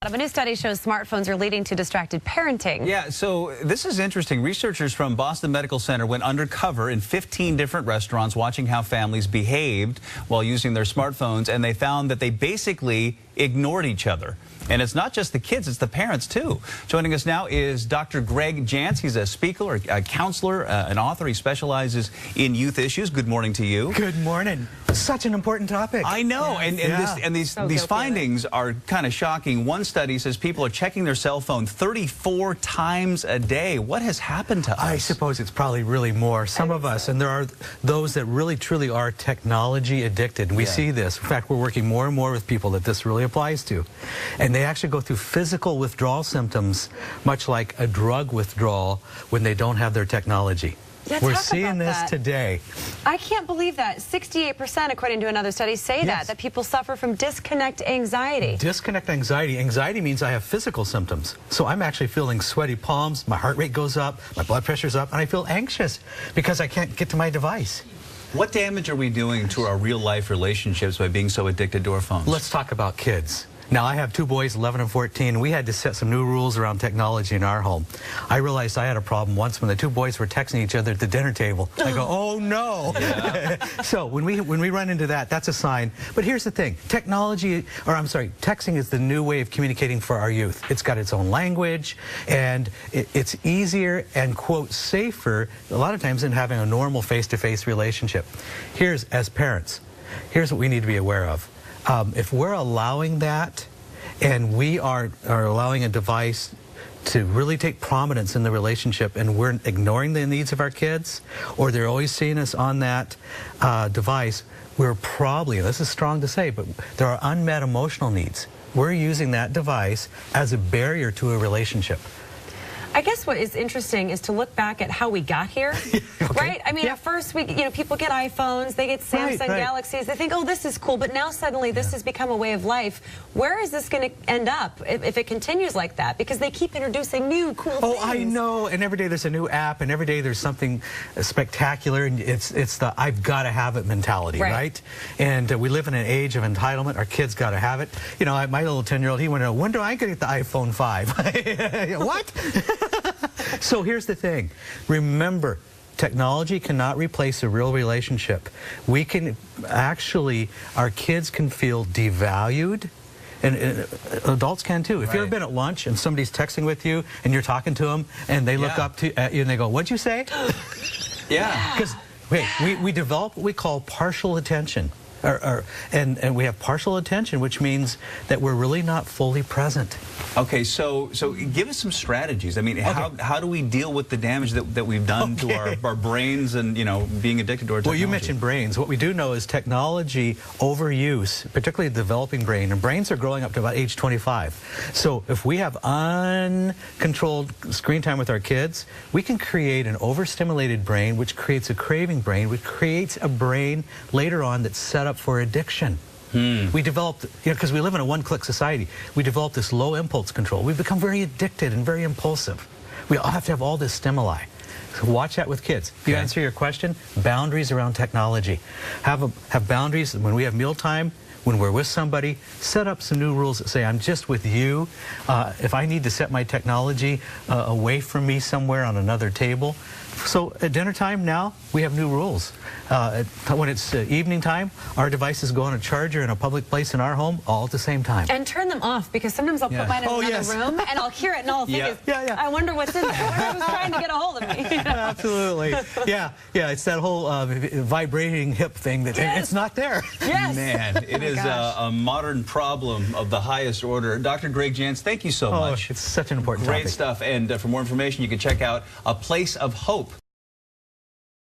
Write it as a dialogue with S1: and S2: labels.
S1: A new study shows smartphones are leading to distracted parenting.
S2: Yeah, so this is interesting. Researchers from Boston Medical Center went undercover in 15 different restaurants watching how families behaved while using their smartphones, and they found that they basically ignored each other. And it's not just the kids, it's the parents too. Joining us now is Dr. Greg Jantz. He's a speaker, a counselor, an author. He specializes in youth issues. Good morning to you.
S3: Good morning. Such an important topic.
S2: I know,
S1: Yes.
S2: and these findings are kind of shocking. One study says people are checking their cell phone 34 times a day. What has happened to us?
S3: I suppose it's probably really more. Some of us, and there are those that really truly are technology addicted. We see this. In fact, we're working more and more with people that this really applies to. And they actually go through physical withdrawal symptoms, much like a drug withdrawal when they don't have their technology.
S1: Yeah,
S3: we're seeing this today.
S1: I can't believe that. 68%, according to another study, say that people suffer from disconnect anxiety.
S3: Disconnect anxiety. Anxiety means I have physical symptoms. So I'm actually feeling sweaty palms, my heart rate goes up, my blood pressure's up, and I feel anxious because I can't get to my device.
S2: What damage are we doing to our real-life relationships by being so addicted to our phones?
S3: Let's talk about kids. Now, I have two boys, 11 and 14. We had to set some new rules around technology in our home. I realized I had a problem once when the two boys were texting each other at the dinner table. I go, oh no. Yeah. So when we run into that, that's a sign. But here's the thing. Texting is the new way of communicating for our youth. It's got its own language, and it's easier and, quote, safer a lot of times than having a normal face-to-face relationship. As parents, here's what we need to be aware of. If we're allowing that, and we are allowing a device to really take prominence in the relationship, and we're ignoring the needs of our kids, or they're always seeing us on that device, we're probably, and this is strong to say, but there are unmet emotional needs. We're using that device as a barrier to a relationship.
S1: I guess what is interesting is to look back at how we got here, right? I mean, at first, people get iPhones, they get Samsung Galaxies, they think, oh, this is cool, but now suddenly this has become a way of life. Where is this going to end up if it continues like that? Because they keep introducing new cool things.
S3: Oh, I know, and every day there's a new app, and every day there's something spectacular, and it's the I've got to have it mentality, right? And we live in an age of entitlement. Our kids got to have it. You know, my little 10-year-old, he wanted to know, when do I get the iPhone 5? What? So here's the thing. Remember, technology cannot replace a real relationship. We can actually, our kids can feel devalued, and adults can too. If you've ever been at lunch and somebody's texting with you and you're talking to them and they look up at you and they go, what'd you say? Because we develop what we call partial attention. And we have partial attention, which means that we're really not fully present.
S2: Okay, so give us some strategies. I mean, how do we deal with the damage that we've done to our brains and, being addicted to our technology?
S3: Well, you mentioned brains. What we do know is technology overuse, particularly the developing brain, and brains are growing up to about age 25. So if we have uncontrolled screen time with our kids, we can create an overstimulated brain, which creates a craving brain, which creates a brain later on that's set up for addiction. We developed, because we live in a one-click society, we developed this low impulse control. We've become very addicted and very impulsive. We all have to have all this stimuli. So watch that with kids. To answer your question, boundaries around technology. Have boundaries when we have mealtime, when we're with somebody. Set up some new rules that say, I'm just with you. If I need to set my technology away from me somewhere on another table. So at dinner time now, we have new rules. When it's evening time, our devices go on a charger in a public place in our home all at the same time.
S1: And turn them off, because sometimes I'll put mine in another room and I'll hear it and I'll think, I wonder what's in there. I wonder who's trying to get a hold of me.
S3: Absolutely. Yeah, it's that whole vibrating hip thing that it's not there.
S2: Man, it is a modern problem of the highest order. Dr. Greg Jantz, thank you so much.
S3: It's such an important topic.
S2: Great stuff. And for more information, you can check out A Place of Hope.